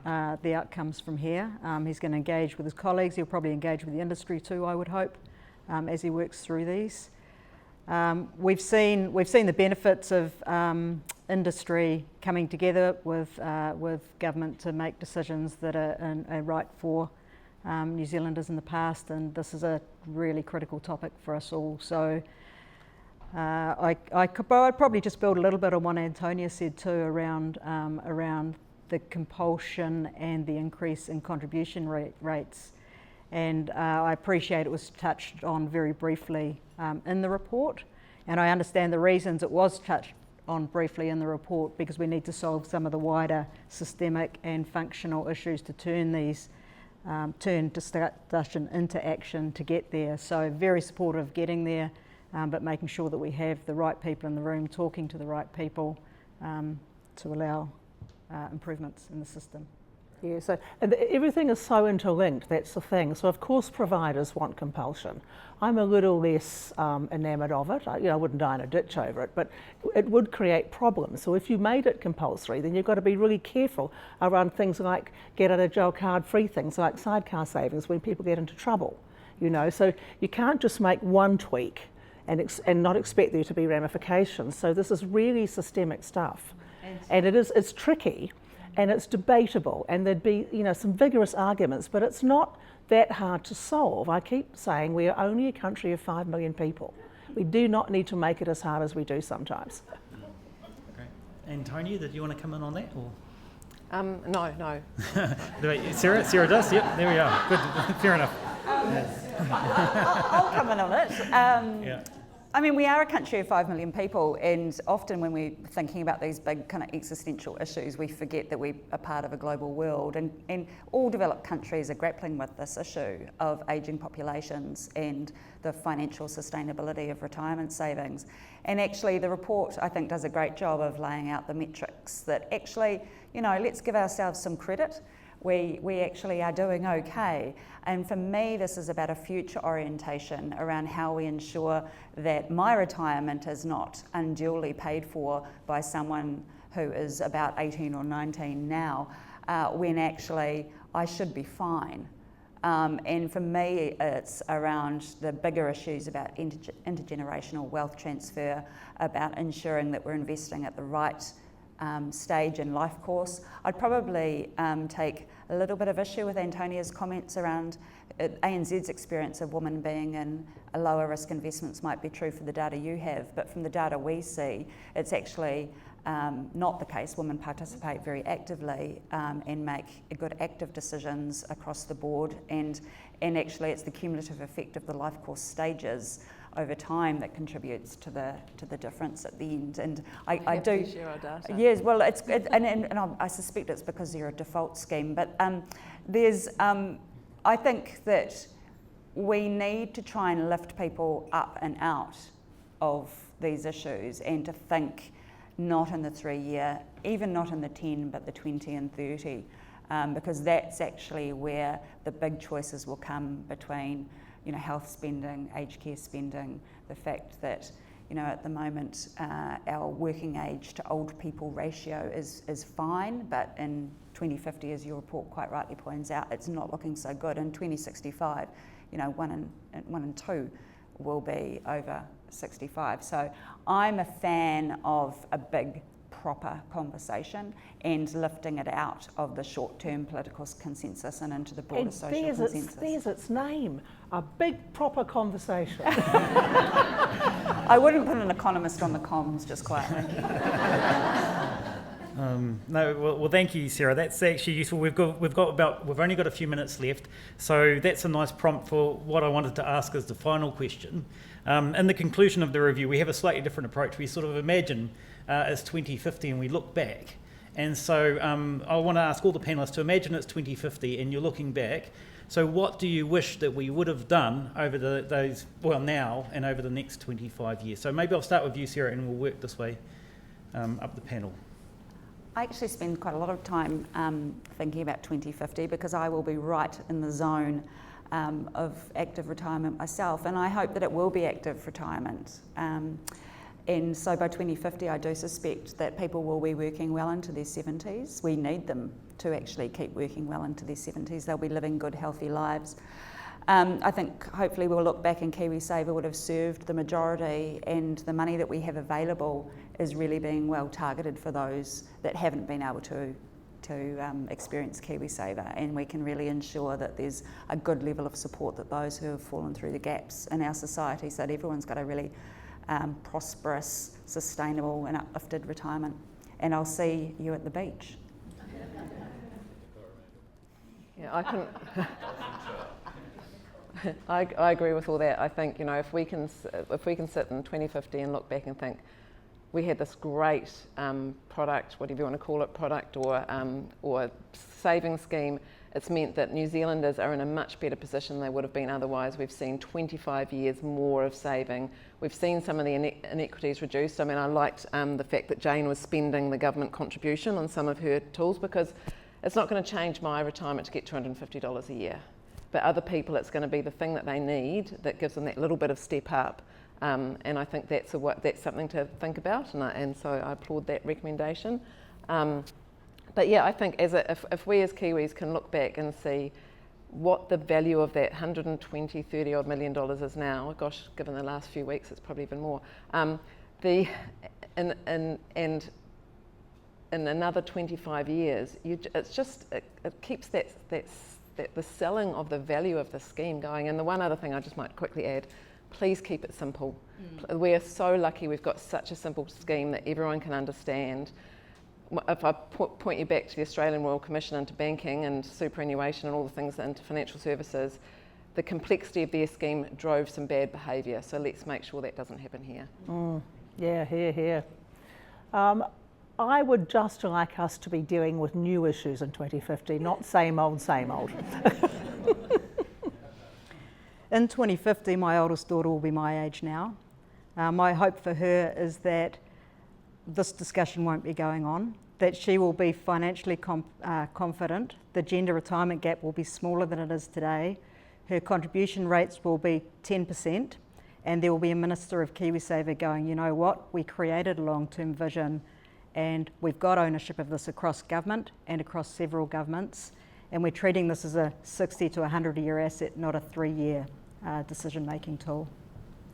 the outcomes from here. He's going to engage with his colleagues. He'll probably engage with the industry too, I would hope, as he works through these. We've seen the benefits of industry coming together with government to make decisions that are right for New Zealanders in the past, and this is a really critical topic for us all. So I'd probably just build a little bit on what Antonia said too around the compulsion and the increase in contribution rates. And I appreciate it was touched on very briefly in the report, and I understand the reasons it was touched on briefly in the report, because we need to solve some of the wider systemic and functional issues to turn discussion into action to get there. So very supportive of getting there, but making sure that we have the right people in the room talking to the right people to allow improvements in the system. Yeah, so everything is so interlinked, that's the thing. So of course providers want compulsion. I'm a little less enamoured of it. I wouldn't die in a ditch over it, but it would create problems. So if you made it compulsory, then you've got to be really careful around things like get out of jail card free things like sidecar savings when people get into trouble. So you can't just make one tweak and not expect there to be ramifications. So this is really systemic stuff, and it's tricky. And it's debatable, and there'd be some vigorous arguments, but it's not that hard to solve. I keep saying we are only a country of 5 million people. We do not need to make it as hard as we do sometimes. great. Antonia, did you want to come in on that? Or? No. Sarah does. Yep, there we are. Good, fair enough. I'll come in on it. Yeah. I mean, we are a country of 5 million people, and often when we're thinking about these big kind of existential issues, we forget that we are part of a global world, and all developed countries are grappling with this issue of ageing populations and the financial sustainability of retirement savings. And actually the report, I think, does a great job of laying out the metrics that actually, you know, let's give ourselves some credit. We actually are doing okay. And for me, this is about a future orientation around how we ensure that my retirement is not unduly paid for by someone who is about 18 or 19 now, when actually I should be fine. And for me, it's around the bigger issues about intergenerational wealth transfer, about ensuring that we're investing at the right stage in life course. I'd probably take a little bit of issue with Antonia's comments around ANZ's experience of women being in a lower risk investments might be true for the data you have, but from the data we see, it's actually not the case. Women participate very actively and make good active decisions across the board, and actually it's the cumulative effect of the life course stages over time that contributes to the difference at the end. And I do share our data. Yes, well, I suspect it's because you're a default scheme, but there's I think that we need to try and lift people up and out of these issues, and to think not in the 3 year, even not in the 10, but the 20 and 30, because that's actually where the big choices will come between, you know, health spending, aged care spending, the fact that, you know, at the moment our working age to old people ratio is fine, but in 2050, as your report quite rightly points out, it's not looking so good. In 2065, you know, one in two will be over 65. So I'm a fan of a big, proper conversation and lifting it out of the short-term political consensus and into the broader social consensus. There's its name, a big, proper conversation. I wouldn't put an economist on the comms, just quietly. Well, thank you, Sarah. That's actually useful. We've only got a few minutes left, so that's a nice prompt for what I wanted to ask as the final question. In the conclusion of the review, we have a slightly different approach. We sort of imagine it's 2050 and we look back. And so I want to ask all the panellists to imagine it's 2050 and you're looking back. So what do you wish that we would have done over now and over the next 25 years? So maybe I'll start with you, Sarah, and we'll work this way up the panel. I actually spend quite a lot of time thinking about 2050 because I will be right in the zone of active retirement myself, and I hope that it will be active retirement. And so by 2050, I do suspect that people will be working well into their 70s. We need them to actually keep working well into their 70s. They'll be living good, healthy lives. I think hopefully we'll look back and KiwiSaver would have served the majority, and the money that we have available is really being well targeted for those that haven't been able to experience KiwiSaver, and we can really ensure that there's a good level of support that those who have fallen through the gaps in our society, so that everyone's got a really prosperous, sustainable and uplifted retirement. And I'll see you at the beach. Yeah, I couldn't. I agree with all that. I think, you know, if we can sit in 2050 and look back and think we had this great product, whatever you want to call it, product or saving scheme, it's meant that New Zealanders are in a much better position than they would have been otherwise. We've seen 25 years more of saving. We've seen some of the inequities reduced. I mean, I liked the fact that Jane was spending the government contribution on some of her tools, because it's not going to change my retirement to get $250 a year. But other people, it's going to be the thing that they need that gives them that little bit of step up. And I think that's something to think about, and so I applaud that recommendation. But yeah, I think if we as Kiwis can look back and see what the value of that $120-30 odd million is now, gosh, given the last few weeks, it's probably even more. And in another 25 years, it keeps the selling of the value of the scheme going. And the one other thing I just might quickly add, please keep it simple. We are so lucky we've got such a simple scheme that everyone can understand. If I point you back to the Australian Royal Commission into banking and superannuation and all the things into financial services, the complexity of their scheme drove some bad behaviour. So let's make sure that doesn't happen here. Yeah, here. I would just like us to be dealing with new issues in 2050, not same old, same old. In 2050, my oldest daughter will be my age now. My hope for her is that this discussion won't be going on, that she will be financially confident, the gender retirement gap will be smaller than it is today, her contribution rates will be 10%, and there will be a Minister of KiwiSaver going, you know what, we created a long-term vision and we've got ownership of this across government and across several governments, and we're treating this as a 60 to 100-year asset, not a 3-year decision-making tool.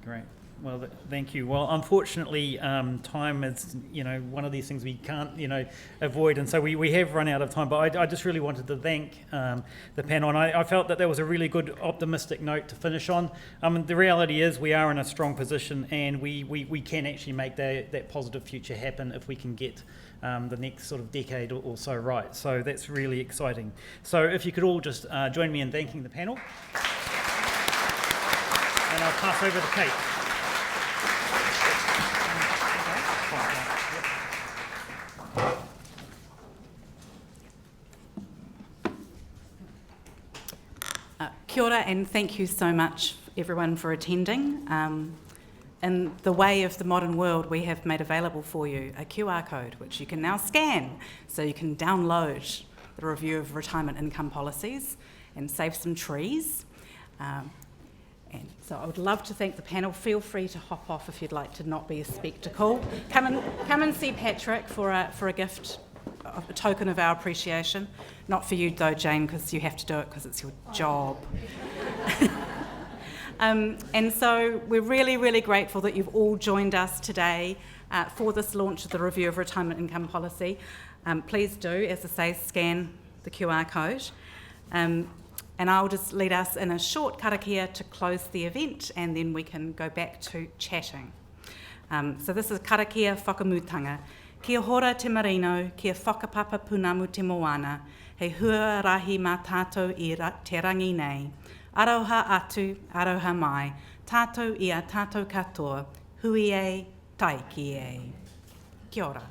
Great. Well, thank you. Well, unfortunately, time is, one of these things we can't, avoid, and so we have run out of time. But I just really wanted to thank the panel, and I felt that was a really good, optimistic note to finish on. The reality is we are in a strong position, and we can actually make that positive future happen if we can get the next sort of decade or so right. So that's really exciting. So if you could all just join me in thanking the panel, and I'll pass over to Kate. Kia ora, and thank you so much, everyone, for attending. In the way of the modern world, we have made available for you a QR code, which you can now scan, so you can download the review of retirement income policies and save some trees. And so I would love to thank the panel. Feel free to hop off if you'd like to not be a spectacle. Come and see Patrick for a gift, a token of our appreciation. Not for you though, Jane, because you have to do it because it's your job. And so we're really, really grateful that you've all joined us today for this launch of the review of retirement income policy. Please do, as I say, scan the QR code. And I'll just lead us in a short karakia to close the event, and then we can go back to chatting. So this is karakia whakamutanga. Kia hora te marino, kia whakapapa punamu te moana, hei hua rahi mā tātou te rangi nei. Aroha atu, aroha mai, tātou ia tātou katoa, hui e, tai ki e. Kia ora.